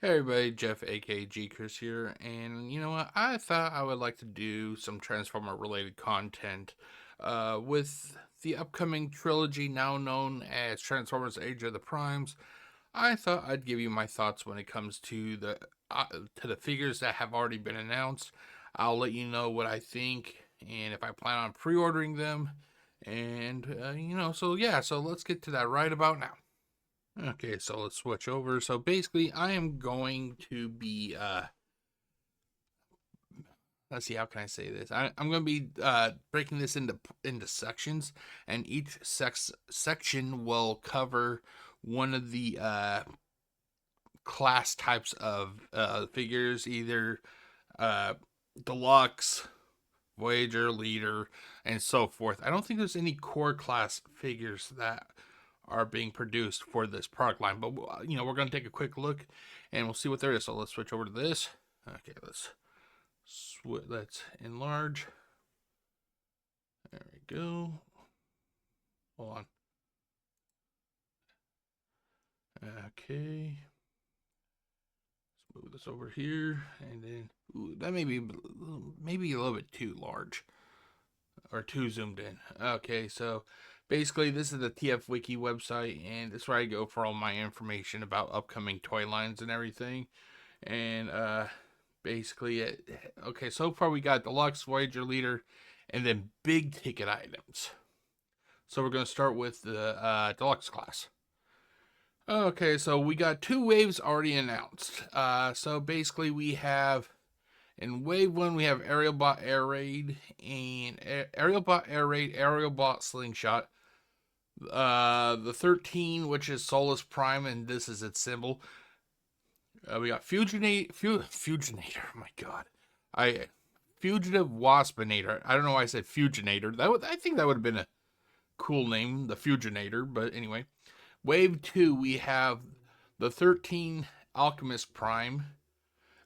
Hey everybody, Jeff aka GCurse here, and you know what? I thought I would like to do some Transformer related content with the upcoming trilogy now known as Transformers Age of the Primes. I thought I'd give you my thoughts when it comes to the figures that have already been announced. I'll let you know what I think and if I plan on pre-ordering them, and so let's get to that right about now. Okay, so let's switch over. So basically, I am going to be let's see, how can I say this? I'm going to be breaking this into sections, and each section will cover one of the class types of figures, either uh deluxe, Voyager, leader, and so forth. I don't think there's any core class figures that are being produced for this product line, but we're going to take a quick look and we'll see what there is. So let's switch over to this. Okay, let's enlarge. There we go. Hold on. Okay. Let's move this over here, and then that may be maybe a little bit too large or too zoomed in. Okay, so basically this is the TF Wiki website, and this is where I go for all my information about upcoming toy lines and everything. And basically okay, so far we got deluxe, Voyager, leader, and then big ticket items. So we're going to start with the deluxe class. Okay, so we got two waves already announced. So basically we have, in wave one, we have Aerialbot Air Raid and Aerialbot Air Raid, Aerialbot Slingshot. The 13, which is Solus Prime, and this is its symbol. We got Fuginator. Oh my god, Fugitive Waspinator. I don't know why I said Fuginator. I think that would have been a cool name, the Fuginator. But anyway, wave 2, we have the 13 Alchemist Prime.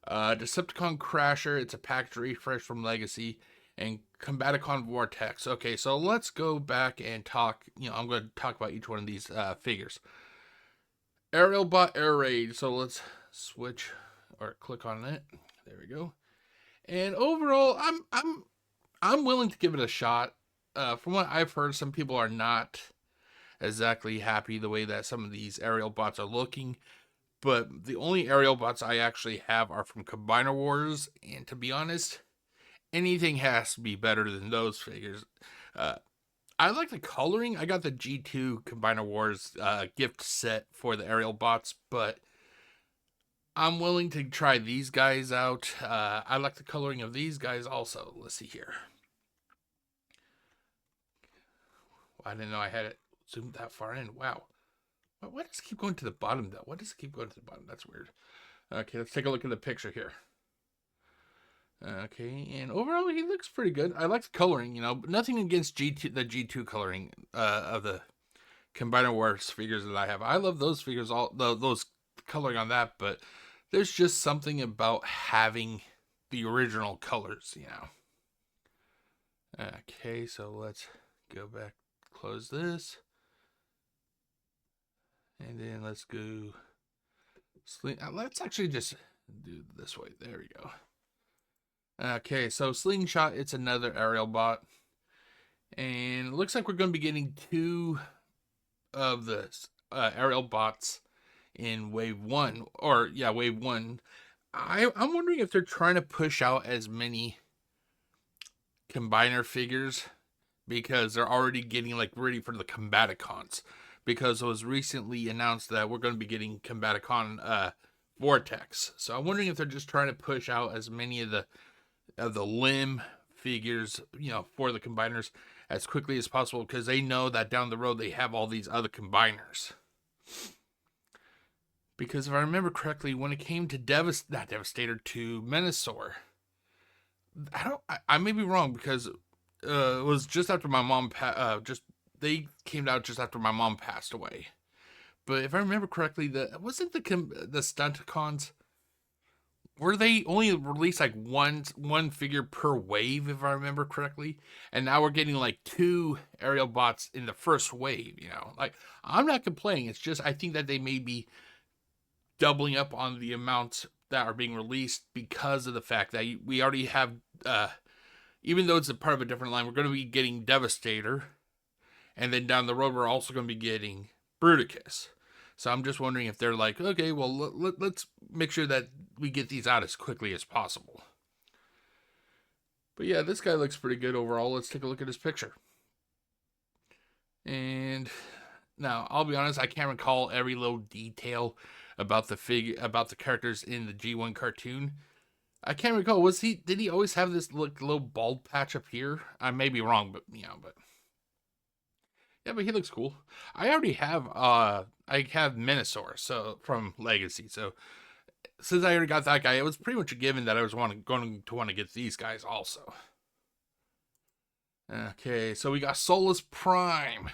Decepticon Crasher, it's a package refresh from Legacy, and Combaticon Vortex. Okay, so let's go back and talk. I'm going to talk about each one of these figures. Aerialbot Air Raid. So let's switch or click on it. There we go. And overall, I'm willing to give it a shot. From what I've heard, some people are not exactly happy the way that some of these aerial bots are looking. But the only aerial bots I actually have are from Combiner Wars, and to be honest, anything has to be better than those figures. I like the coloring. I got the G2 Combiner Wars gift set for the aerial bots, but I'm willing to try these guys out. I like the coloring of these guys also. Let's see here. I didn't know I had it zoomed that far in. Wow. Why does it keep going to the bottom, though? Why does it keep going to the bottom? That's weird. Okay, let's take a look at the picture here. Okay, and overall he looks pretty good. I like the coloring, but nothing against the G2 coloring of the Combiner Wars figures that I have. I love those figures, those coloring on that, but there's just something about having the original colors. Okay, so let's go back, close this. And then let's go let's actually just do it this way. There we go. Okay, so Slingshot, it's another aerial bot. And it looks like we're going to be getting two of the aerial bots in wave 1. Wave 1. I'm wondering if they're trying to push out as many Combiner figures because they're already getting ready for the Combaticons. Because it was recently announced that we're going to be getting Combaticon Vortex. So I'm wondering if they're just trying to push out as many of the limb figures, for the combiners as quickly as possible, because they know that down the road they have all these other combiners. Because if I remember correctly, when it came to not Devastator, to Menasor, I may be wrong, because it was just after my mom they came out just after my mom passed away. But if I remember correctly, wasn't the Stunticons, were they only released one figure per wave, if I remember correctly? And now we're getting two aerial bots in the first wave. I'm not complaining. It's just I think that they may be doubling up on the amounts that are being released because of the fact that we already have, even though it's a part of a different line, we're going to be getting Devastator. And then down the road, we're also going to be getting Bruticus. So I'm just wondering if they're like, okay, well, let's make sure that we get these out as quickly as possible. But yeah, this guy looks pretty good overall. Let's take a look at his picture. And now, I'll be honest, I can't recall every little detail about the characters in the G1 cartoon. I can't recall. Did he always have this little bald patch up here? I may be wrong, but yeah, but he looks cool. I already have Minosaur, so from Legacy. So since I already got that guy, it was pretty much a given that I was going to want to get these guys also. Okay, so we got Solus Prime.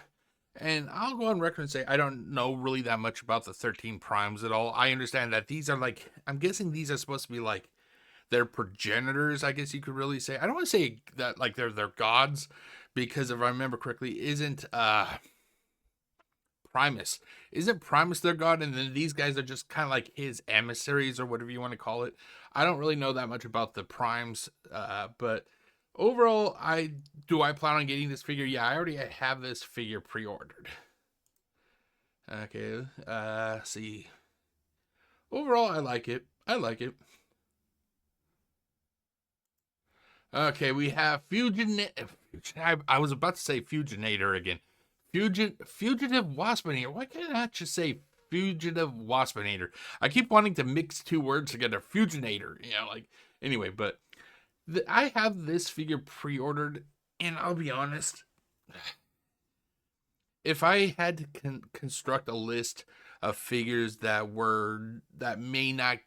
And I'll go on record and say I don't know really that much about the 13 primes at all. I understand that these are like, I'm guessing these are supposed to be like their progenitors, I guess you could really say. I don't want to say that like they're gods, because if I remember correctly, isn't Primus their god? And then these guys are just kind of like his emissaries or whatever you want to call it. I don't really know that much about the primes, but overall, I plan on getting this figure? Yeah, I already have this figure pre-ordered. Okay, see. Overall, I like it. Okay, we have I was about to say Fuginator again. Fugitive Waspinator. Why can't I just say Fugitive Waspinator? I keep wanting to mix two words together. Fuginator. Anyway, but I have this figure pre-ordered, and I'll be honest, if I had to construct a list of figures that may not,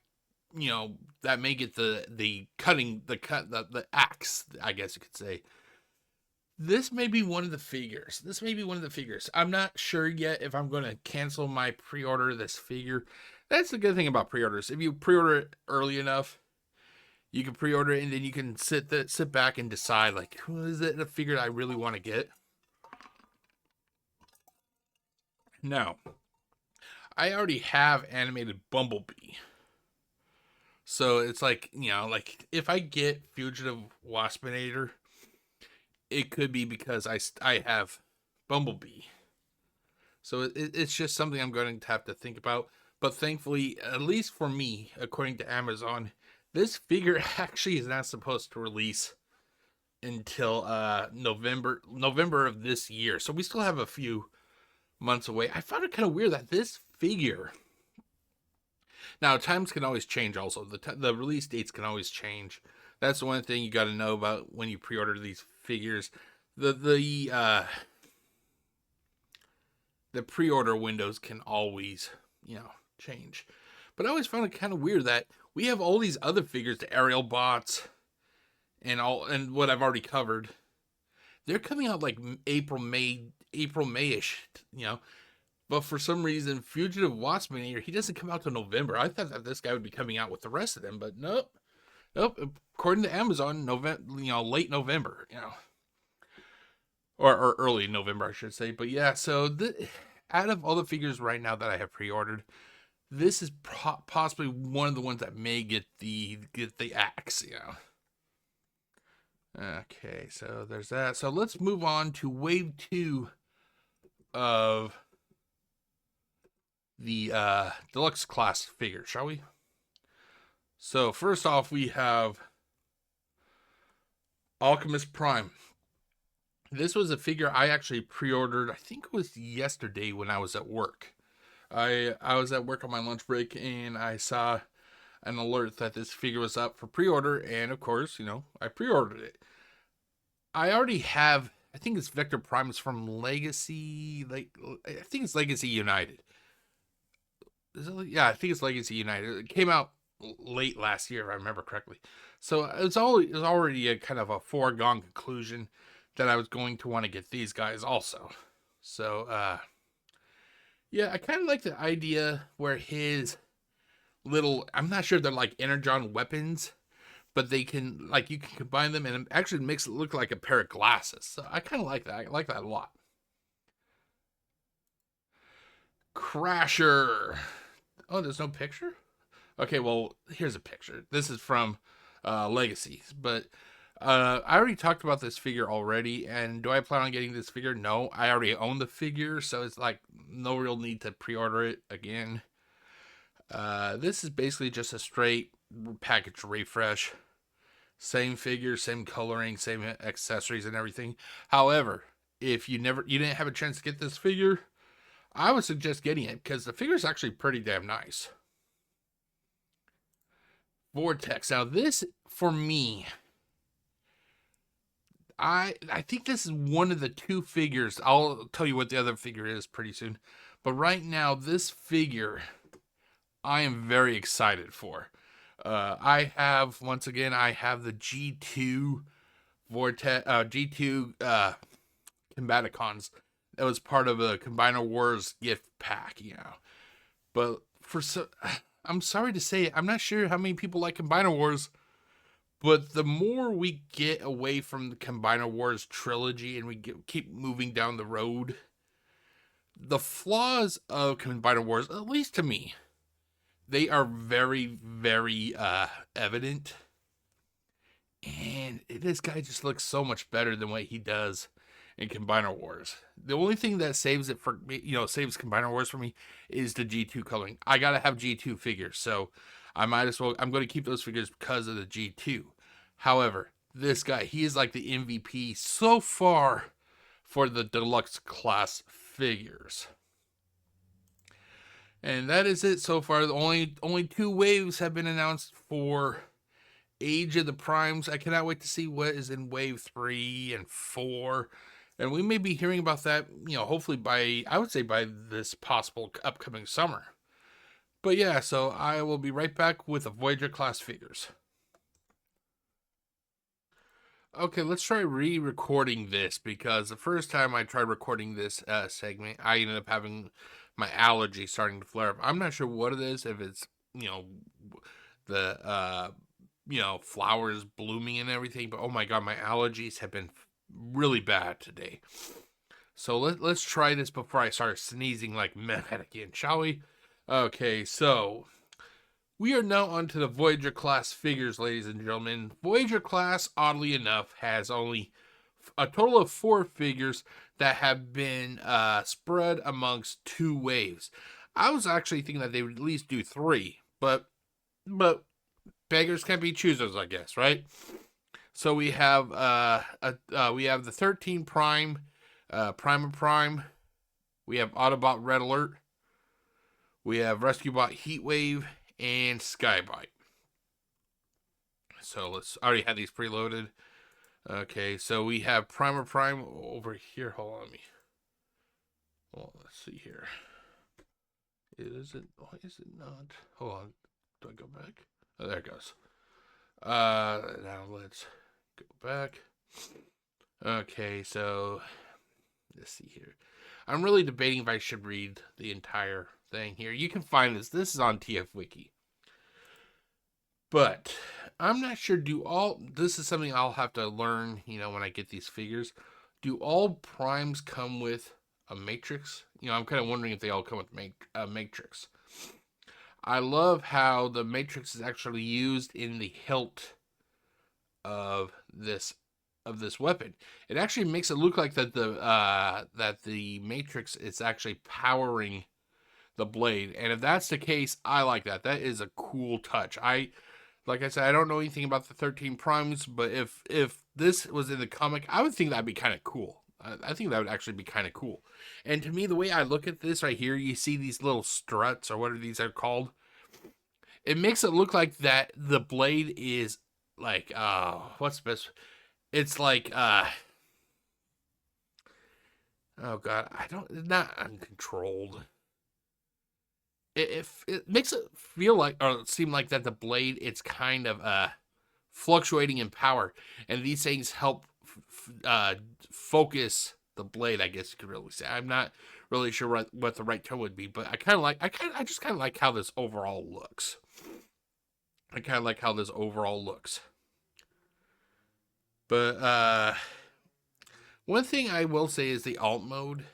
that may get the axe, I guess you could say, this may be one of the figures. I'm not sure yet if I'm going to cancel my pre-order of this figure. That's the good thing about pre-orders. If you pre-order it early enough, you can pre-order it, and then you can sit back and decide, like, is it a figure I really want to get? Now, I already have animated Bumblebee. So it's like, like if I get Fugitive Waspinator, it could be because I have Bumblebee. So it's just something I'm going to have to think about. But thankfully, at least for me, according to Amazon, this figure actually is not supposed to release until November of this year. So we still have a few months away. I found it kind of weird that this figure. Now, times can always change also. The release dates can always change. That's the one thing you got to know about when you pre-order these figures. The pre-order windows can always, change. But I always found it kind of weird that we have all these other figures, the aerial bots, and what I've already covered. They're coming out like April, May-ish, But for some reason, Fugitive Waspinator, he doesn't come out till November. I thought that this guy would be coming out with the rest of them, but nope. According to Amazon, late November, or early November, I should say. But yeah, so out of all the figures right now that I have pre-ordered, this is possibly one of the ones that may get the axe, Okay, so there's that. So let's move on to wave 2 of the deluxe class figure, shall we? So first off, we have Alchemist Prime. This was a figure I actually pre-ordered, I think it was yesterday when I was at work. I was at work on my lunch break, and I saw an alert that this figure was up for pre-order, and of course, I pre-ordered it. I already have, I think it's Vector Prime. It's from Legacy, I think it's Legacy United. Yeah, I think it's Legacy United. It came out late last year, if I remember correctly. So it's already a kind of a foregone conclusion that I was going to want to get these guys also. So, yeah, I kind of like the idea where his little, I'm not sure if they're like energon weapons, but they can, like, you can combine them and it actually makes it look like a pair of glasses. So I kind of like that. I like that a lot. Crasher. Oh, there's no picture? Okay, well, here's a picture. This is from Legacies, but I already talked about this figure already, and do I plan on getting this figure? No, I already own the figure, so it's like no real need to pre-order it again. This is basically just a straight package refresh. Same figure, same coloring, same accessories and everything. However, if you didn't have a chance to get this figure, I would suggest getting it because the figure is actually pretty damn nice. Vortex. Now this, for me, I think this is one of the two figures. I'll tell you what the other figure is pretty soon. But right now, this figure I am very excited for. I have, once again, I have the G2 Vortex, G2 Combaticons. That was part of a Combiner Wars gift pack, you know. But I'm sorry to say, I'm not sure how many people like Combiner Wars. But the more we get away from the Combiner Wars trilogy and we keep moving down the road, the flaws of Combiner Wars, at least to me, they are very, very evident. And this guy just looks so much better than what he does in Combiner Wars. The only thing that saves it for me, saves Combiner Wars for me is the G2 coloring. I gotta have G2 figures, so I might as well. I'm going to keep those figures because of the G2. However, this guy, he is like the MVP so far for the deluxe class figures. And that is it so far. The only two waves have been announced for Age of the Primes. I cannot wait to see what is in wave 3 and 4. And we may be hearing about that, hopefully I would say by this possible upcoming summer. But yeah, so I will be right back with the Voyager class figures. Okay, let's try re-recording this because the first time I tried recording this segment, I ended up having my allergy starting to flare up. I'm not sure what it is, if it's, the, flowers blooming and everything, but oh my god, my allergies have been really bad today. So let's try this before I start sneezing like mad again, shall we? Okay, so we are now onto the Voyager class figures, ladies and gentlemen. Voyager class, oddly enough, has only a total of 4 figures that have been spread amongst 2 waves. I was actually thinking that they would at least do 3, but beggars can't be choosers, I guess, right? So we have the 13 Prime, Prime. We have Autobot Red Alert. We have RescueBot Heatwave and Skybite. So I already had these preloaded. Okay, so we have Prime over here. Hold on, let's see here. Is it? Why is it not? Hold on. Do I go back? Oh, there it goes. Now let's go back. Okay, so let's see here. I'm really debating if I should read the entire thing here. You can find this. This is on TF Wiki. But I'm not sure. This is something I'll have to learn, when I get these figures. Do all primes come with a matrix? I'm kind of wondering if they all come with a matrix. I love how the matrix is actually used in the hilt of this weapon. It actually makes it look like that the matrix is actually powering the blade. And if that's the case, I like that. That is a cool touch. Like I said, I don't know anything about the 13 Primes, but if this was in the comic, I would think that'd be kind of cool. I think that would actually be kind of cool. And to me, the way I look at this right here, you see these little struts, or whatever these are called. It makes it look like that the blade is like, what's the best? It's like, oh god, it's not uncontrolled. It makes it feel like, or seem like that the blade, it's kind of fluctuating in power, and these things help focus the blade, I guess you could really say. I'm not really sure what the right term would be, but I just kind of like how this overall looks. But one thing I will say is the alt mode.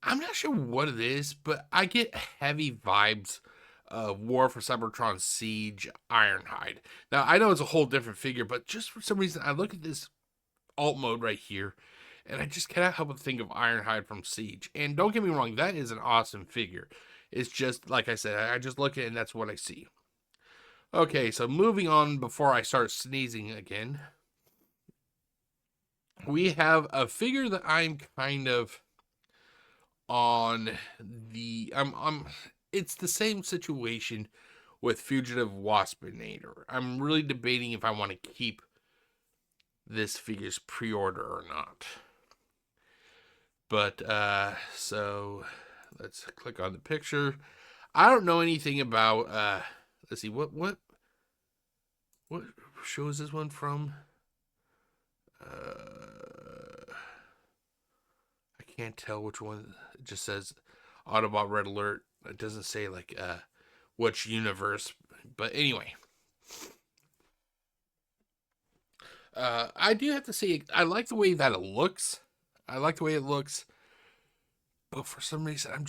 I'm not sure what it is, but I get heavy vibes of War for Cybertron Siege Ironhide. Now, I know it's a whole different figure, but just for some reason, I look at this alt mode right here, and I just cannot help but think of Ironhide from Siege. And don't get me wrong, that is an awesome figure. It's just, like I said, I just look at it and that's what I see. Okay, so moving on before I start sneezing again. We have a figure that I'm kind of on the it's the same situation with Fugitive Waspinator. I'm really debating if I want to keep this figure's pre-order or not. But so let's click on the picture. I don't know anything about let's see what show is this one from? I can't tell which one. It just says Autobot Red Alert. It doesn't say like which universe. But anyway, I do have to say I like the way that it looks. I like the way it looks, but for some reason I'm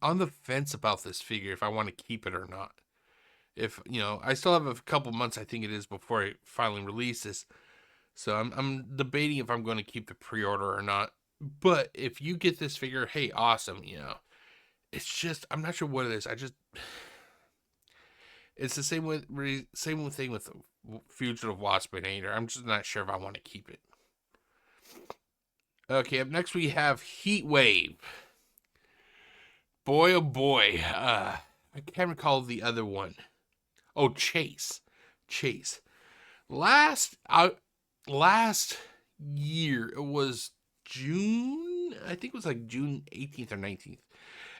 on the fence about this figure if I want to keep it or not. If I still have a couple months, I think it is, before I finally release this. So I'm debating if I'm going to keep the pre-order or not. But if you get this figure, hey, awesome. It's just I'm not sure what it is. It's the same thing with Fugitive Waspinator. I'm just not sure if I want to keep it. Okay, up next we have Heat Wave. Boy, oh boy. I can't recall the other one. Oh, Chase. Last year, it was June. I think it was like June 18th or 19th.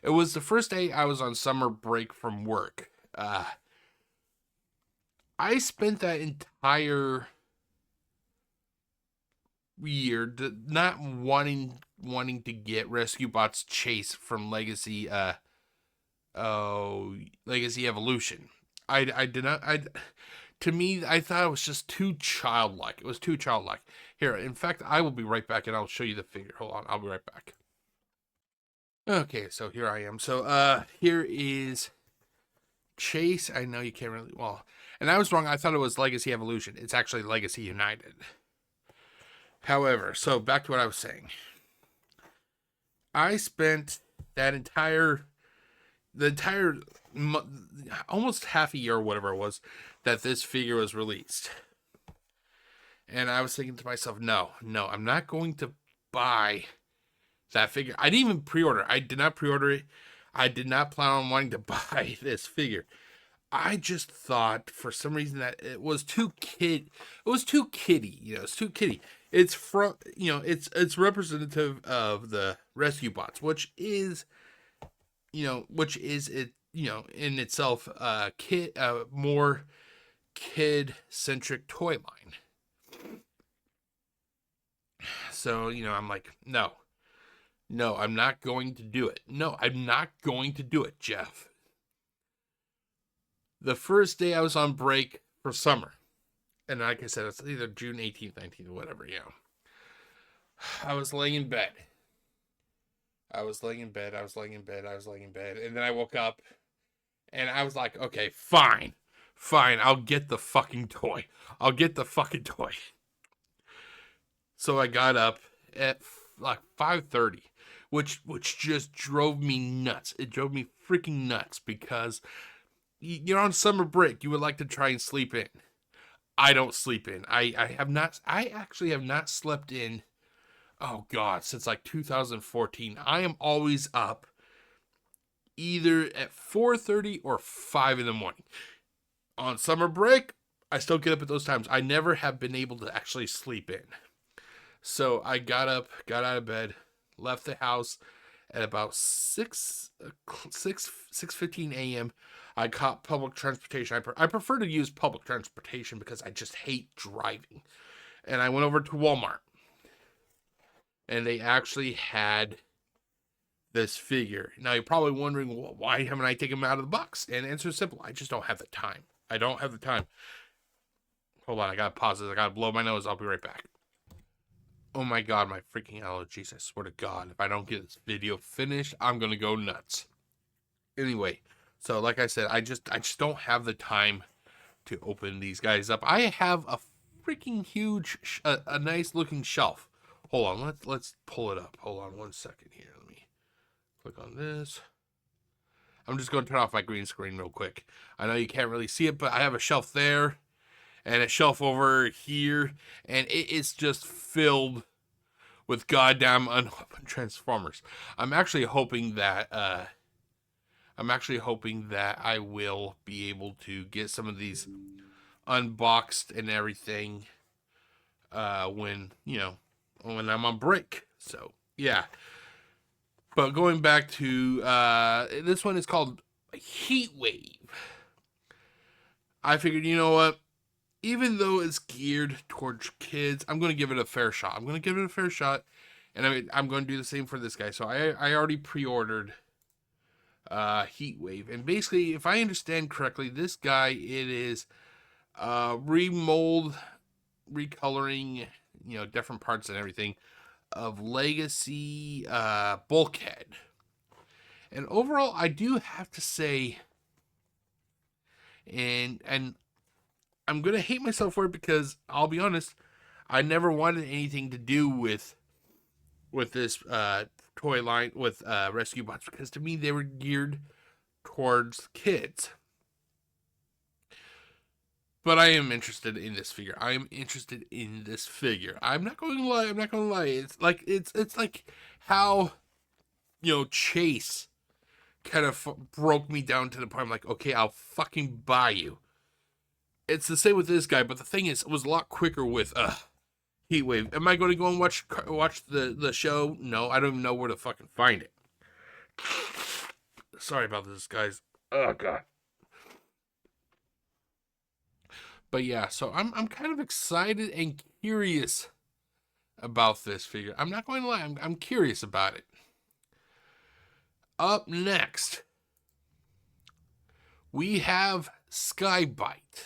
It was the first day I was on summer break from work. I spent that entire year not wanting to get Rescue Bots Chase from Legacy Legacy Evolution. I did not. To me, I thought it was just too childlike. It was too childlike. Here, in fact, I will be right back and I'll show you the figure. Hold on, I'll be right back. Okay, so here I am. So here is Chase. I know you can't really, well, and I was wrong. I thought it was Legacy Evolution. It's actually Legacy United. However, so back to what I was saying. I spent that the entire almost half a year or whatever it was that this figure was released. And I was thinking to myself, no, I'm not going to buy that figure. I didn't even pre-order. I did not pre-order it. I did not plan on wanting to buy this figure. I just thought for some reason that it was too kiddie. It's too kiddie. It's from, it's representative of the Rescue Bots, which is it, in itself more kid-centric toy line. So, I'm like, no, I'm not going to do it. No, I'm not going to do it, Jeff. The first day I was on break for summer, and like I said, it's either June 18th, 19th, whatever, I was laying in bed. And then I woke up, and I was like, okay, fine, I'll get the fucking toy. So I got up at like 5:30, which just drove me nuts. It drove me freaking nuts because you're on summer break. You would like to try and sleep in. I don't sleep in. I actually have not slept in, oh God, since like 2014. I am always up either at 4:30 or 5 in the morning. On summer break, I still get up at those times. I never have been able to actually sleep in. So I got up, got out of bed, left the house at about 6:15 a.m. I caught public transportation. I prefer to use public transportation because I just hate driving. And I went over to Walmart. And they actually had this figure. Now you're probably wondering, well, why haven't I taken him out of the box? And the answer is simple. I just don't have the time. Hold on, I gotta pause this. I gotta blow my nose. I'll be right back. Oh my god, my freaking allergies. I swear to god, if I don't get this video finished, I'm gonna go nuts. Anyway, so like I said, I just don't have the time to open these guys up. I have a freaking huge a nice looking shelf. Hold on, let's pull it up. Hold on 1 second here. Let me click on this. I'm just going to turn off my green screen real quick. I know you can't really see it, but I have a shelf there and a shelf over here, and it is just filled with goddamn unopened Transformers. I'm actually hoping that I will be able to get some of these unboxed and everything when when I'm on break. So yeah. But going back to this one is called Heat Wave. I figured, you know what? Even though it's geared towards kids, I'm going to give it a fair shot. I'm going to give it a fair shot, and I'm going to do the same for this guy. So I already pre-ordered Heat Wave, and basically, if I understand correctly, this guy it is remold, recoloring, different parts and everything of Legacy Bulkhead. And overall, I do have to say, and I'm gonna hate myself for it because I'll be honest, I never wanted anything to do with this toy line with rescue bots because to me they were geared towards kids. But I am interested in this figure. I am interested in this figure. I'm not going to lie. I'm not going to lie. It's like how Chase kind of broke me down to the point. I'm like, okay, I'll fucking buy you. It's the same with this guy, but the thing is, it was a lot quicker with Heatwave. Am I going to go and watch the show? No, I don't even know where to fucking find it. Sorry about this, guys. Oh god. But yeah, so I'm kind of excited and curious about this figure. I'm not going to lie, I'm curious about it. Up next, we have Skybite.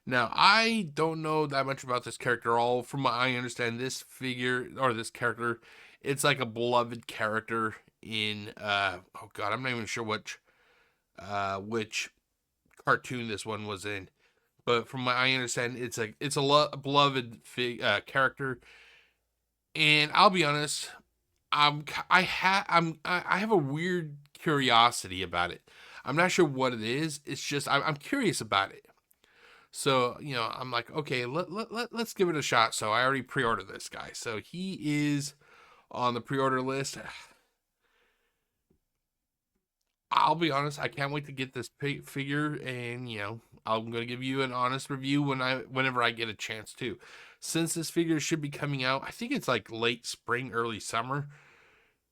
Now, I don't know that much about this character at all. From what I understand, this figure, or this character, it's like a beloved character in, oh god, I'm not even sure which cartoon this one was in. But from what I understand, it's a beloved character. And I'll be honest, I have a weird curiosity about it. I'm not sure what it is. It's just I'm curious about it. So I'm like, okay, let's give it a shot. So I already pre-ordered this guy. So he is on the pre-order list. I'll be honest, I can't wait to get this figure, and I'm gonna give you an honest review whenever I get a chance to. Since this figure should be coming out, I think it's like late spring, early summer.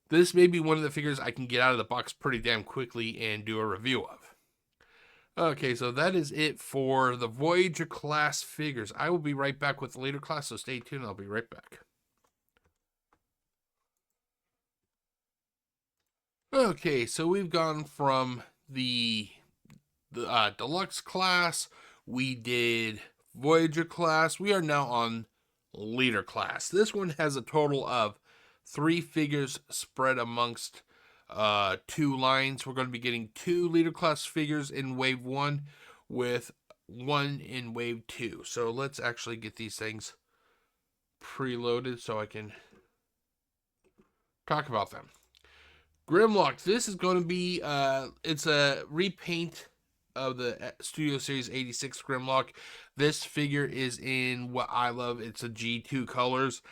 This may be one of the figures I can get out of the box pretty damn quickly and do a review of. Okay, so that is it for the Voyager class figures. I will be right back with the later class, so stay tuned. I'll be right back. Okay, so we've gone from the deluxe class. We did Voyager class. We are now on leader class. This one has a total of 3 figures spread amongst 2 lines. We're going to be getting 2 leader class figures in wave 1 with 1 in wave 2. So let's actually get these things preloaded so I can talk about them. Grimlock, this is going to be it's a repaint of the Studio Series 86 Grimlock. This figure is in what I love. It's a G2 colors.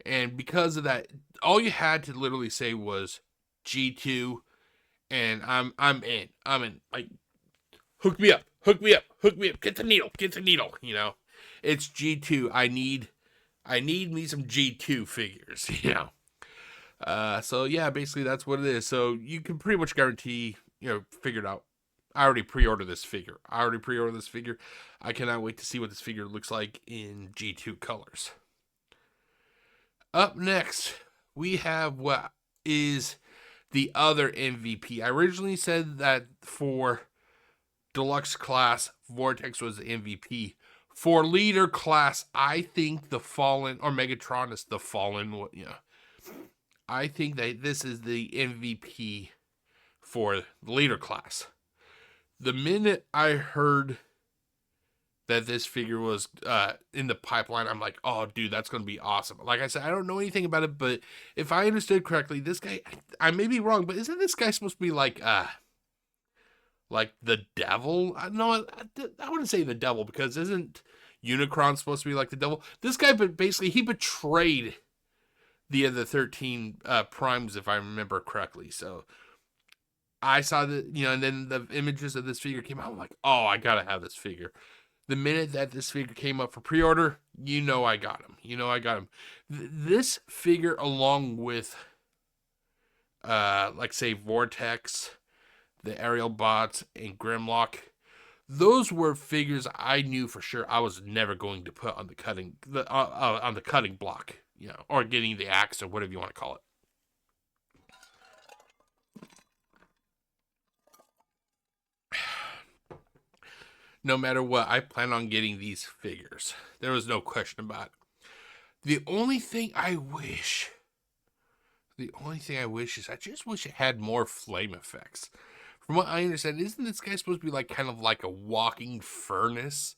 And because of that, all you had to literally say was G2, and I'm in. I'm in. Like, hook me up, hook me up, hook me up. Get the needle, get the needle. It's G2. I need me some G2 figures. So yeah, basically that's what it is. So you can pretty much guarantee, figure it out. I already pre-ordered this figure. I cannot wait to see what this figure looks like in G2 colors. Up next, we have what is the other MVP. I originally said that for deluxe class, Vortex was the MVP. For leader class, I think the Fallen, or Megatron is the Fallen. Yeah, I think that this is the MVP for the leader class. The minute I heard that this figure was in the pipeline, I'm like, oh, dude, that's going to be awesome. Like I said, I don't know anything about it, but if I understood correctly, this guy, I may be wrong, but isn't this guy supposed to be like the devil? No, I wouldn't say the devil, because isn't Unicron supposed to be like the devil? This guy, but basically, he betrayed the other 13 primes, if I remember correctly. So I saw that, and then the images of this figure came out. I'm like, oh, I gotta have this figure. The minute that this figure came up for pre-order, I got him. This figure, along with, like say, Vortex, the Aerial Bots, and Grimlock, those were figures I knew for sure I was never going to put on the cutting block, or getting the axe, or whatever you want to call it. No matter what, I plan on getting these figures. There was no question about it. The only thing I wish is I just wish it had more flame effects. From what I understand, isn't this guy supposed to be like kind of like a walking furnace?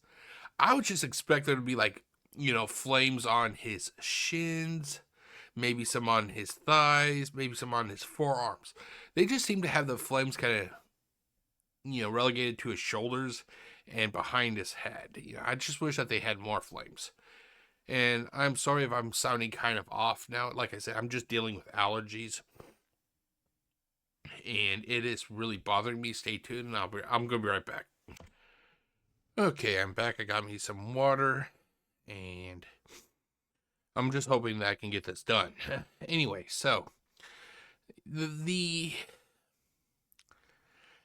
I would just expect there to be like, flames on his shins, maybe some on his thighs, maybe some on his forearms. They just seem to have the flames kind of, relegated to his shoulders and behind his head. I just wish that they had more flames. And I'm sorry if I'm sounding kind of off now. Like I said, I'm just dealing with allergies, and it is really bothering me. Stay tuned, and I'm gonna be right back. Okay, I'm back. I got me some water, and I'm just hoping that I can get this done. Anyway, so the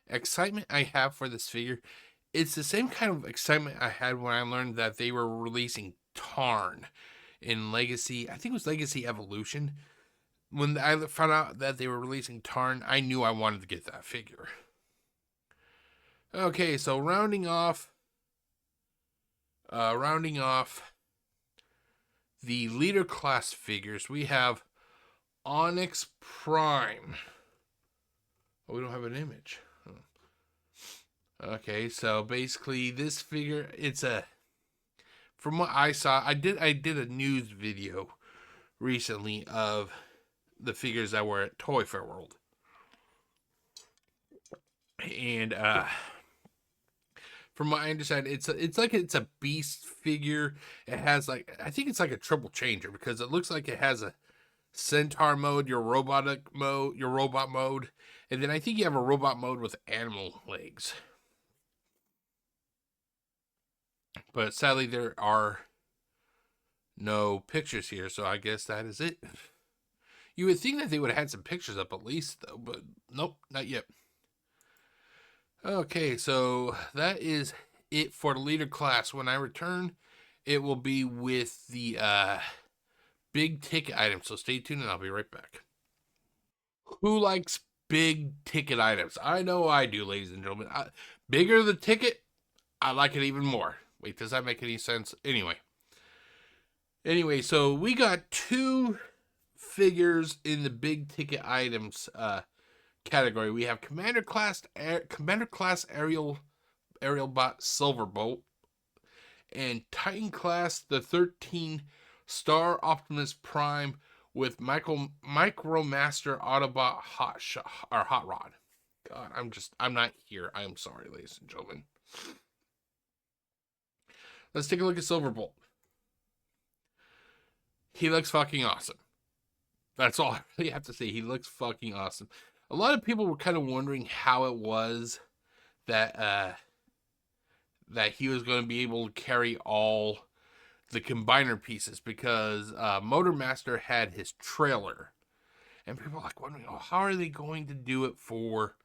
excitement I have for this figure, it's the same kind of excitement I had when I learned that they were releasing Tarn in Legacy. I think it was Legacy Evolution. When I found out that they were releasing Tarn, I knew I wanted to get that figure. Okay, so rounding off the leader class figures, we have Onyx Prime. Oh, we don't have an image. Okay, so basically this figure, from what I saw, I did a news video recently of the figures that were at Toy Fair World. And from what I understand, it's a beast figure. It has I think it's like a triple changer, because it looks like it has a centaur mode, your robot mode, and then I think you have a robot mode with animal legs. But sadly, there are no pictures here, so I guess that is it. You would think that they would have had some pictures up at least, though, but nope, not yet. Okay, so that is it for the leader class. When I return, it will be with the big ticket items, so stay tuned and I'll be right back. Who likes big ticket items? I know I do, ladies and gentlemen. Bigger the ticket, I like it even more. Wait, does that make any sense? Anyway, so we got 2 figures in the big ticket items category. We have Commander Class Aerial Bot Silverbolt, and Titan Class the 13 Star Optimus Prime with Micromaster Autobot Hot Rod. God, I'm not here. I am sorry, ladies and gentlemen. Let's take a look at Silverbolt. He looks fucking awesome. That's all I really have to say. He looks fucking awesome. A lot of people were kind of wondering how it was that he was going to be able to carry all the combiner pieces, because Motormaster had his trailer, and people were like wondering, oh, how are they going to do it for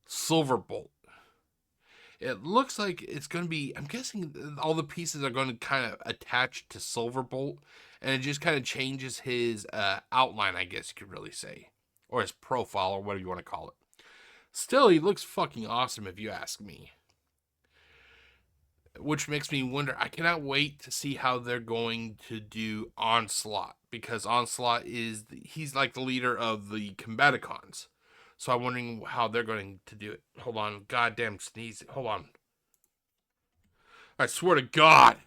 Silverbolt? It looks like it's going to be, I'm guessing all the pieces are going to kind of attach to Silverbolt, and it just kind of changes his outline, I guess you could really say, or his profile, or whatever you want to call it. Still, he looks fucking awesome if you ask me. which makes me wonder. I cannot wait to see how they're going to do Onslaught, because Onslaught he's like the leader of the Combaticons. So I'm wondering how they're going to do it. Hold on, goddamn sneeze. Hold on. I swear to God.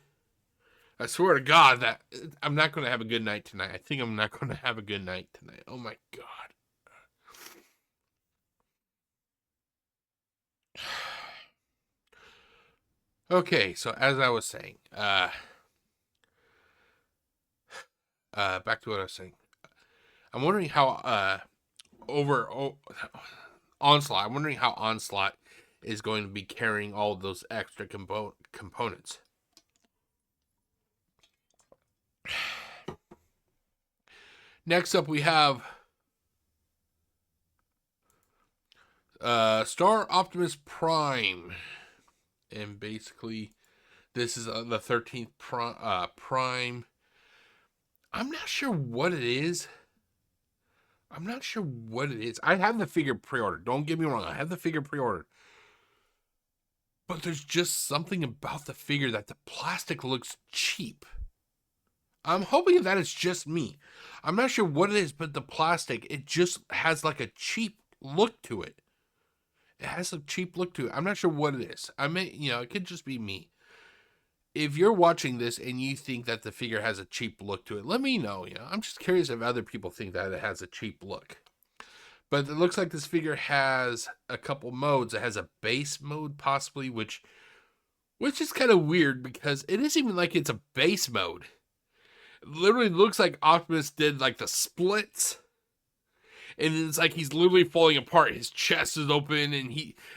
I swear to God that I'm not going to have a good night tonight. I think I'm not going to have a good night tonight. Oh my God. Okay, so as I was saying, back to what I was saying. I'm wondering how Onslaught. I'm wondering how Onslaught is going to be carrying all those extra components. Next up, we have Star Optimus Prime, and basically, this is the 13th Prime. I'm not sure what it is. I have the figure pre-ordered. Don't get me wrong. I have the figure pre-ordered. But there's just something about the figure that the plastic looks cheap. I'm hoping that it's just me. I'm not sure what it is, but the plastic, it just has like a cheap look to it. It has a cheap look to it. I'm not sure what it is. It could just be me. If you're watching this and you think that the figure has a cheap look to it, let me know. I'm just curious if other people think that it has a cheap look. But it looks like this figure has a couple modes. It has a base mode, possibly, which is kind of weird because it isn't even like it's a base mode. It literally looks like Optimus did like the splits. And it's like he's literally falling apart. His chest is open, and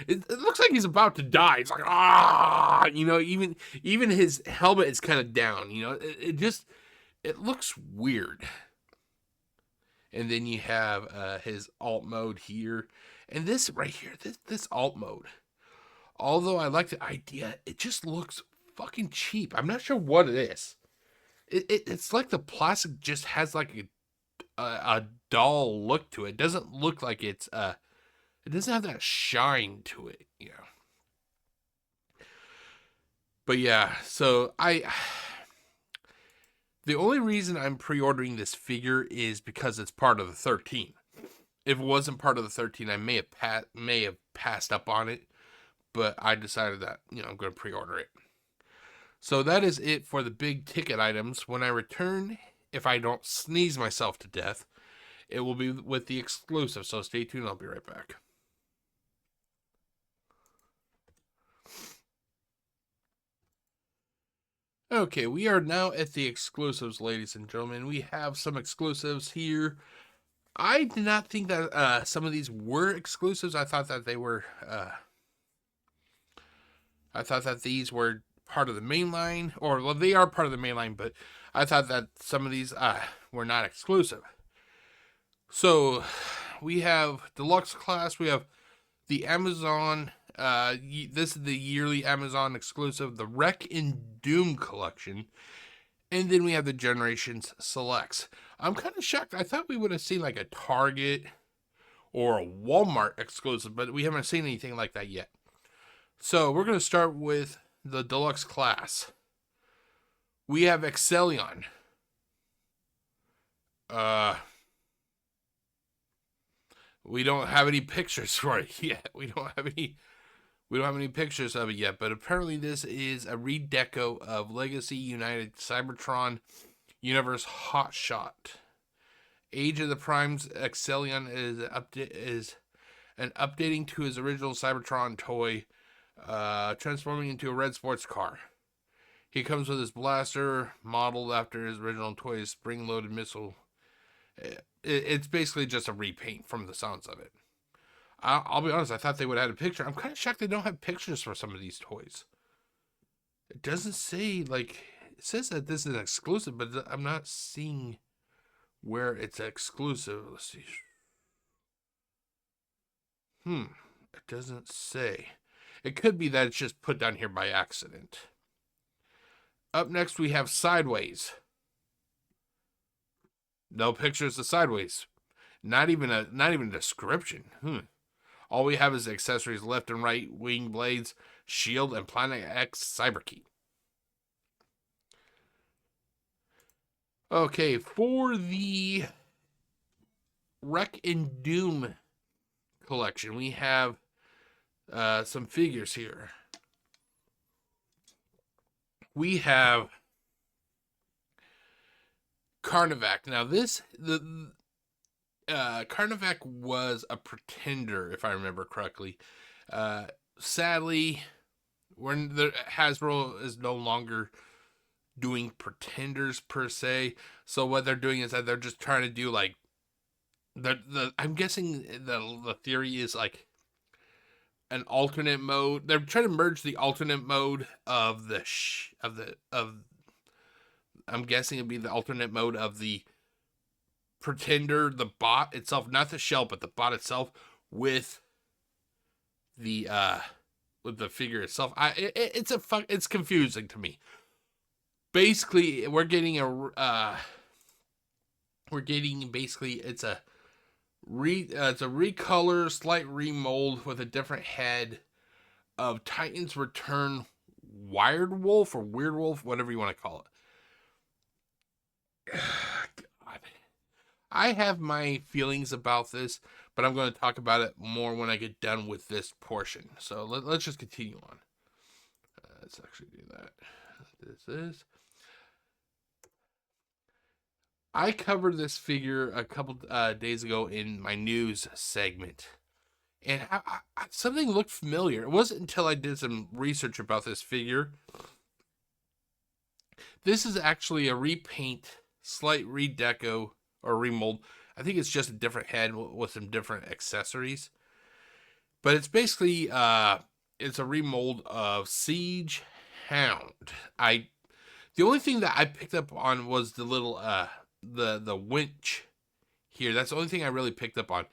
it looks like he's about to die. It's like even his helmet is kind of down. It looks weird. And then you have his alt mode here, and this right here, this alt mode. Although I like the idea, it just looks fucking cheap. I'm not sure what it is. It's like the plastic just has like a dull look to it. It doesn't look like it doesn't have that shine to it, But yeah, so the only reason I'm pre-ordering this figure is because it's part of the 13. If it wasn't part of the 13, I may have passed up on it, but I decided that, I'm going to pre-order it. So that is it for the big ticket items. When I return, if I don't sneeze myself to death, it will be with the exclusive, so stay tuned. I'll be right back. Okay, we are now at the exclusives, ladies and gentlemen. We have some exclusives here. I did not think that some of these were exclusives. I thought that they were. I thought that these were part of the main line, or well, they are part of the main line, but I thought that some of these were not exclusive. So we have deluxe class. We have the Amazon. This is the yearly Amazon exclusive, the Wreck and Doom collection, and then we have the Generations Selects. I'm kind of shocked. I thought we would have seen like a Target or a Walmart exclusive, but we haven't seen anything like that yet. So we're going to start with the deluxe class. We have Excellion. We don't have any pictures for it yet. We don't have any pictures of it yet, but apparently this is a redeco of Legacy United Cybertron Universe Hotshot. Age of the Primes Excellion is an updating to his original Cybertron toy, transforming into a red sports car. He comes with his blaster, modeled after his original toy's spring-loaded missile. It's basically just a repaint from the sounds of it. I'll be honest, I thought they would have had a picture. I'm kind of shocked they don't have pictures for some of these toys. It doesn't say, it says that this is exclusive, but I'm not seeing where it's exclusive. Let's see. It doesn't say. It could be that it's just put down here by accident. Up next, we have Sideways. No pictures of Sideways. Not even a description. All we have is accessories left and right, wing blades, Shield, and Planet X Cyberkey. Okay, for the Wreck and Doom collection, we have some figures here. We have Carnivac. Now the Carnivac was a pretender, if I remember correctly. Sadly, when the Hasbro is no longer doing pretenders per se, so what they're doing is that they're just trying to do like I'm guessing the theory is like an alternate mode. They're trying to merge the alternate mode of I'm guessing it'd be the alternate mode of the pretender, the bot itself, not the shell, but the bot itself with the figure itself. It's confusing to me. Basically, we're getting basically it's a recolor, slight remold with a different head of Titan's Return Wired Wolf or Weird Wolf, whatever you want to call it. God. I have my feelings about this, but I'm going to talk about it more when I get done with this portion. So let's just continue on. Let's actually do that. This is. I covered this figure a couple days ago in my news segment, and something looked familiar. It wasn't until I did some research about this figure. This is actually a repaint, slight redeco, or remold. I think it's just a different head with some different accessories. But it's basically, it's a remold of Siege Hound. The only thing that I picked up on was the little, the winch here. That's the only thing I really picked up on.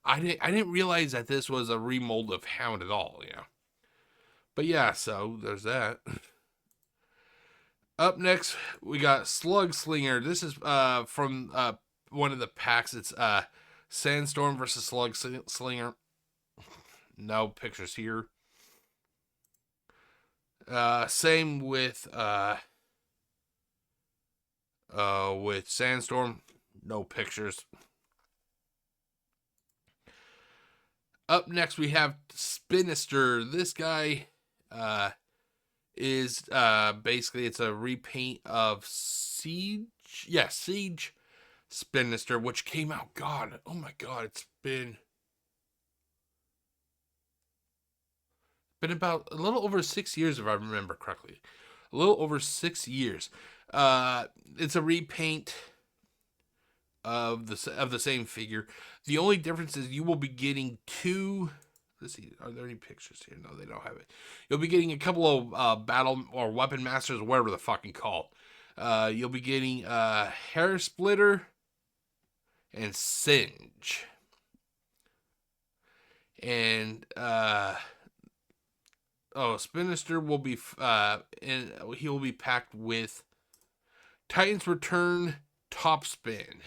I didn't realize that this was a remold of Hound at all, you know. But yeah, so there's that. Up next, we got Slug Slinger. This is from one of the packs. It's Sandstorm versus Slug Slinger. No pictures here. Same with Sandstorm. No pictures. Up next, we have Spinister. This guy is basically it's a repaint of Siege. Yeah, Siege Spinister, which came out. God, oh my God, it's been about a little over 6 years, if I remember correctly. A little over 6 years. It's a repaint of the same figure. The only difference is you will be getting two. Let's see, are there any pictures here? No, they don't have it. You'll be getting a couple of battle or weapon masters, or whatever the fucking called. You'll be getting Hair Splitter and Singe. And Spinister will be and he will be packed with Titan's Return Top Spin.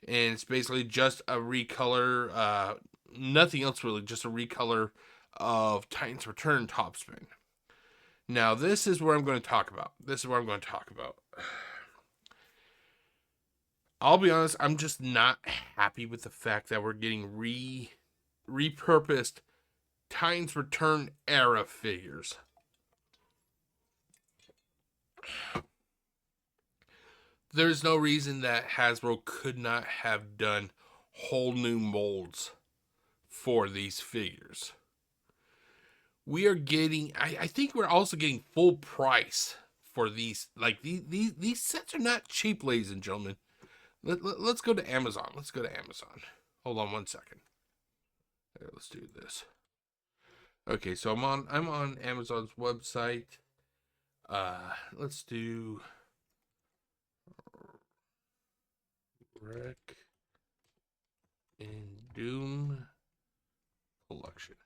And it's basically just a recolor, nothing else really, just a recolor of Titan's Return Top Spin. Now, this is where I'm going to talk about. I'll be honest, I'm just not happy with the fact that we're getting repurposed Titan's Return era figures. There's no reason that Hasbro could not have done whole new molds for these figures. We are getting, I think we're also getting full price for these. Like, these sets are not cheap, ladies and gentlemen. Let's go to Amazon. Hold on one second. Here, let's do this. Okay, so I'm on Amazon's website. Let's do Wreck and Doom collection.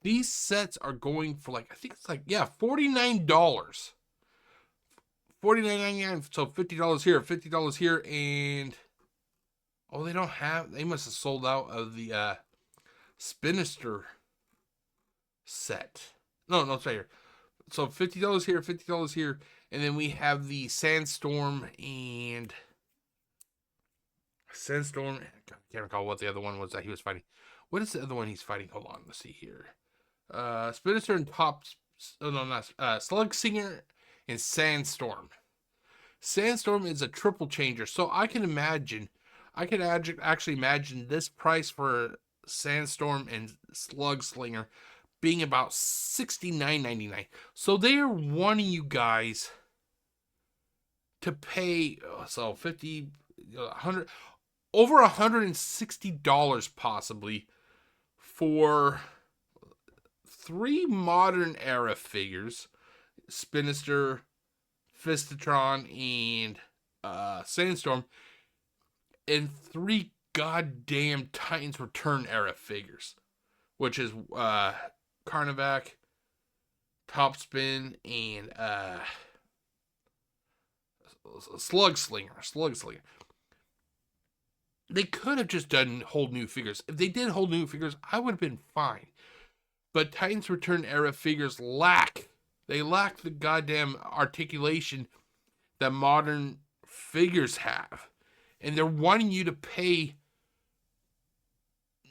These sets are going for like, I think it's like, yeah, $49. $49.99, so $50 here, $50 here, and they must have sold out of the Spinister set. No, it's right here. So $50 here, $50 here, and then we have the Sandstorm and Sandstorm. I can't recall what the other one was that he was fighting. What is the other one he's fighting? Hold on, let's see here. Spinster and Tops. Oh, no, not Slug Singer and Sandstorm. Sandstorm is a triple changer, so I can actually imagine this price for Sandstorm and Slug Slinger being about $69.99. So they are wanting you guys to pay so 50, 100, over $160 possibly for 3 modern era figures, Spinister, Fistatron, and Sandstorm, and 3 goddamn Titans Return era figures, which is Carnivac, Topspin, and Slug Slinger. They could have just done whole new figures. If they did whole new figures, I would have been fine. But Titans Return era figures lack the goddamn articulation that modern figures have. And they're wanting you to pay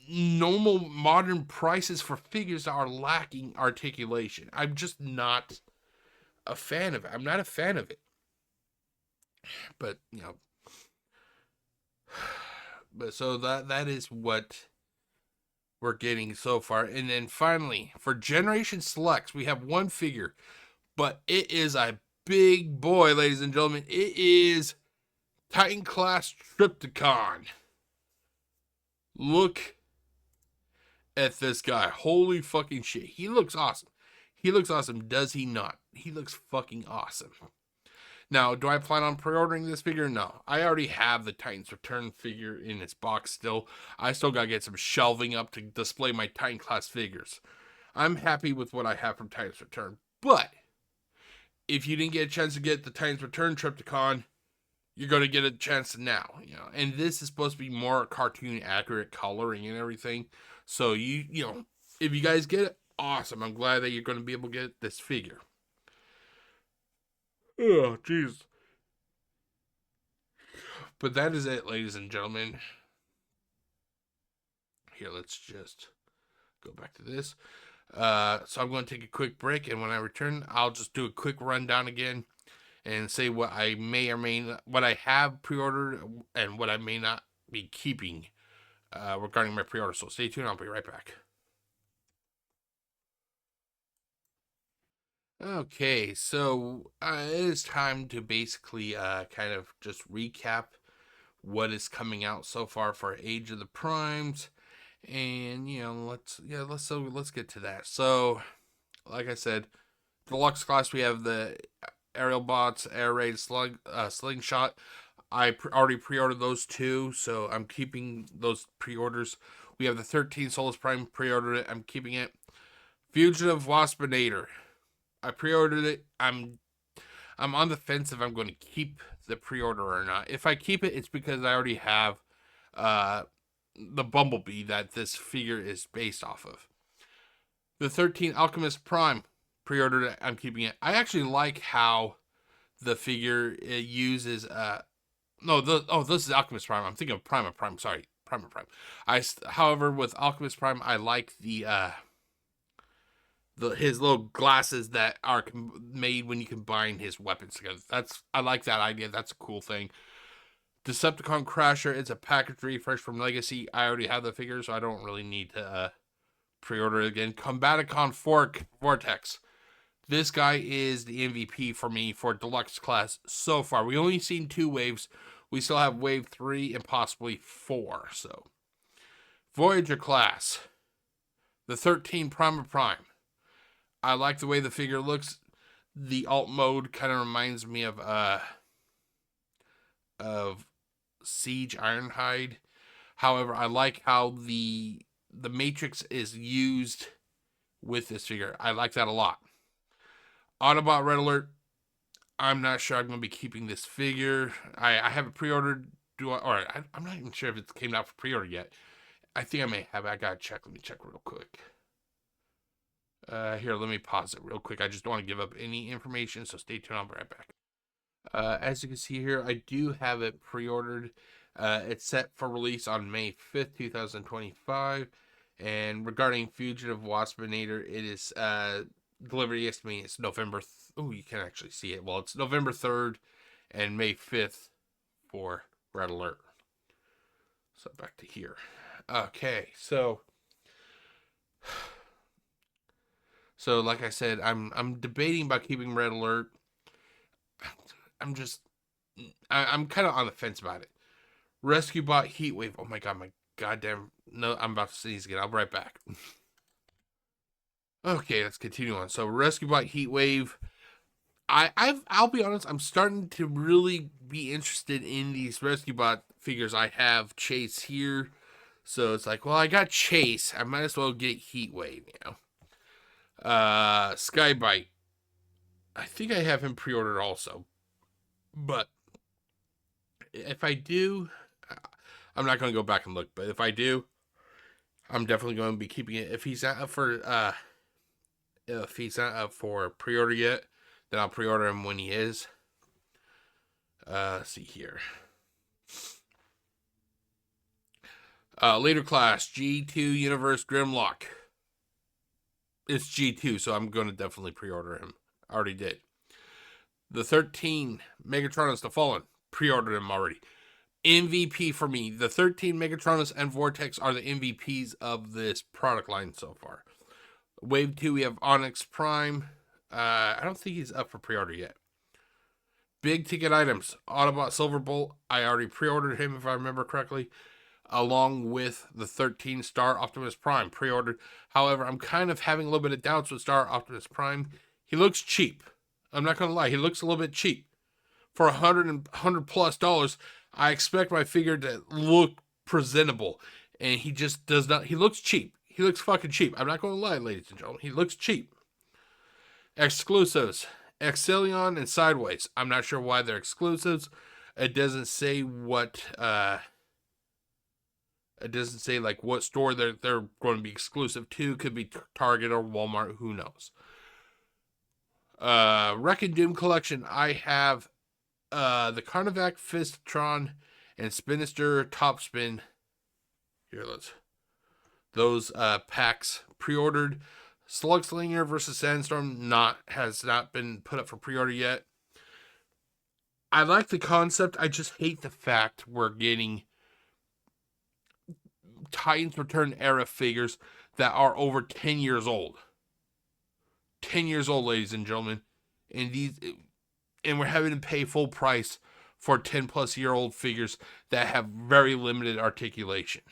normal modern prices for figures that are lacking articulation. I'm just not a fan of it. I'm not a fan of it. But, but so that is what we're getting so far. And then finally, for Generation Selects, we have one figure, but it is a big boy, ladies and gentlemen. It is Titan Class Trypticon. Look at this guy. Holy fucking shit. He looks awesome. Does he not? He looks fucking awesome. Now, do I plan on pre-ordering this figure? No. I already have the Titans Return figure in its box still. I still gotta get some shelving up to display my Titan Class figures. I'm happy with what I have from Titans Return. But, if you didn't get a chance to get the Titans Return Trypticon, you're going to get a chance now. And this is supposed to be more cartoon accurate coloring and everything. So, if you guys get it, awesome. I'm glad that you're going to be able to get this figure. Oh, jeez. But that is it, ladies and gentlemen. Here, let's just go back to this. So I'm going to take a quick break, and when I return, I'll just do a quick rundown again and say what I may or may not, what I have pre-ordered and what I may not be keeping regarding my pre-order. So stay tuned. I'll be right back. Okay, so it is time to basically kind of just recap what is coming out so far for Age of the Primes, and let's get to that. So, like I said, deluxe class, we have the aerial bots, air raid, slingshot. I already pre-ordered those 2, so I'm keeping those pre-orders. We have the 13 Solus Prime, pre-ordered it. I'm keeping it. Fugitive Waspinator, I pre-ordered it. I'm on the fence if I'm going to keep the pre-order or not. If I keep it, it's because I already have the Bumblebee that this figure is based off of. The 13 Alchemist Prime, pre-ordered it. I'm keeping it. I actually like how the figure uses this is Alchemist Prime. I'm thinking of Prime. Sorry, Prime. However, with Alchemist Prime, I like his little glasses that are made when you combine his weapons together. I like that idea. That's a cool thing. Decepticon Crasher, it's a package refresh from Legacy. I already have the figure, so I don't really need to pre-order it again. Combaticon Vortex. This guy is the MVP for me for deluxe class so far. We only seen 2 waves. We still have wave 3 and possibly 4. So, Voyager class. The 13 Prime. I like the way the figure looks. The alt mode kind of reminds me of Siege Ironhide. However, I like how the Matrix is used with this figure. I like that a lot. Autobot Red Alert. I'm not sure I'm going to be keeping this figure. I haven't pre-ordered. I'm not even sure if it came out for pre-order yet. I think I may have. I got to check. Let me check real quick. Here, let me pause it real quick. I just don't want to give up any information, so stay tuned. I'll be right back. As you can see here, I do have it pre-ordered. It's set for release on May 5th, 2025. And regarding Fugitive Waspinator, it is delivery estimate is November. Oh, you can actually see it. Well, it's November 3rd and May 5th for Red Alert. So back to here. Okay, so like I said, I'm debating about keeping Red Alert. I'm kind of on the fence about it. Rescue Bot Heatwave. Oh my god, my goddamn. No, I'm about to sneeze again. I'll be right back. Okay, let's continue on. So Rescue Bot Heatwave. I'll be honest, I'm starting to really be interested in these Rescue Bot figures. I have Chase here. So it's like, well, I got Chase. I might as well get Heatwave, you know. Skybite. I think I have him pre-ordered also. But if I do, I'm not going to go back and look. But if I do, I'm definitely going to be keeping it. If he's not up for pre-order yet, then I'll pre-order him when he is. Let's see here. Later class, G2 Universe Grimlock. It's G2, so I'm going to definitely pre-order him. I already did. The 13 Megatronus The Fallen. Pre-ordered him already. MVP for me. The 13 Megatronus and Vortex are the MVPs of this product line so far. Wave 2, we have Onyx Prime. I don't think he's up for pre-order yet. Big ticket items. Autobot Silverbolt. I already pre-ordered him, if I remember correctly. Along with the 13 Star Optimus Prime pre-ordered. However, I'm kind of having a little bit of doubts with Star Optimus Prime. He looks cheap. I'm not going to lie. He looks a little bit cheap. For $100 plus, I expect my figure to look presentable. And he just does not. He looks cheap. He looks fucking cheap. I'm not going to lie, ladies and gentlemen. He looks cheap. Exclusives. Exilion and Sideways. I'm not sure why they're exclusives. It doesn't say what... It doesn't say like what store they're going to be exclusive to. Could be Target or Walmart. Who knows? Wreck and Doom collection. I have the Carnivac Fistron and Spinister Topspin. Here, those packs pre-ordered. Slugslinger versus Sandstorm has not been put up for pre-order yet. I like the concept. I just hate the fact we're getting Titans Return era figures that are over 10 years old. 10 years old, ladies and gentlemen. And we're having to pay full price for 10 plus year old figures that have very limited articulation.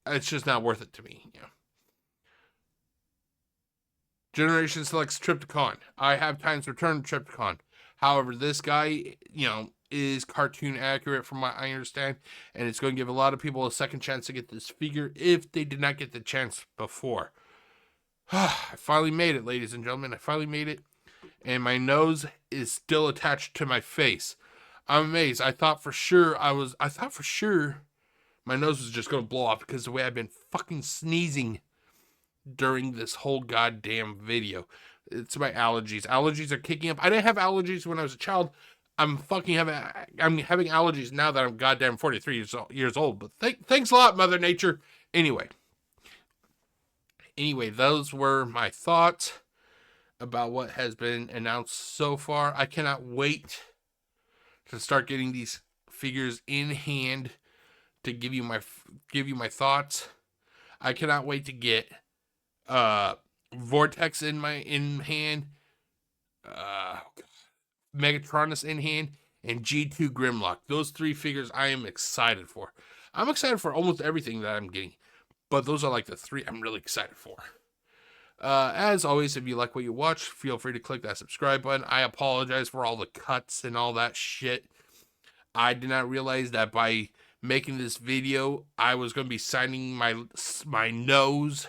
It's just not worth it to me. Yeah. Generation selects Trypticon. I have Titans Return Trypticon. However, this guy, is cartoon accurate from what I understand, and it's going to give a lot of people a second chance to get this figure if they did not get the chance before. I finally made it, ladies and gentlemen. I finally made it, and my nose is still attached to my face. I'm amazed. I thought for sure my nose was just going to blow off because the way I've been fucking sneezing during this whole goddamn video. It's my allergies. Allergies are kicking up. I didn't have allergies when I was a child. I'm having allergies now that I'm goddamn 43 years old. But thanks a lot, Mother Nature. Anyway, those were my thoughts about what has been announced so far. I cannot wait to start getting these figures in hand to give you my thoughts. I cannot wait to get Vortex in hand. Megatronus in hand, and G2 Grimlock. Those three figures I am excited for. I'm excited for almost everything that I'm getting, but those are like the three I'm really excited for. As always, if you like what you watch, feel free to click that subscribe button. I apologize for all the cuts and all that shit. I did not realize that by making this video, I was going to be signing my nose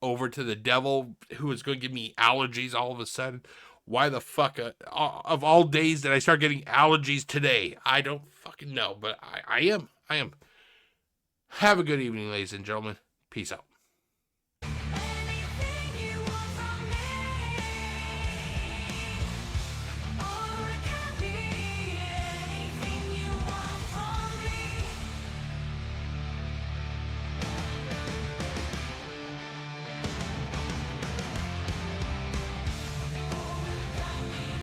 over to the devil, who was going to give me allergies all of a sudden. Why the fuck, of all days, did I start getting allergies today? I don't fucking know, but I am. Have a good evening, ladies and gentlemen. Peace out.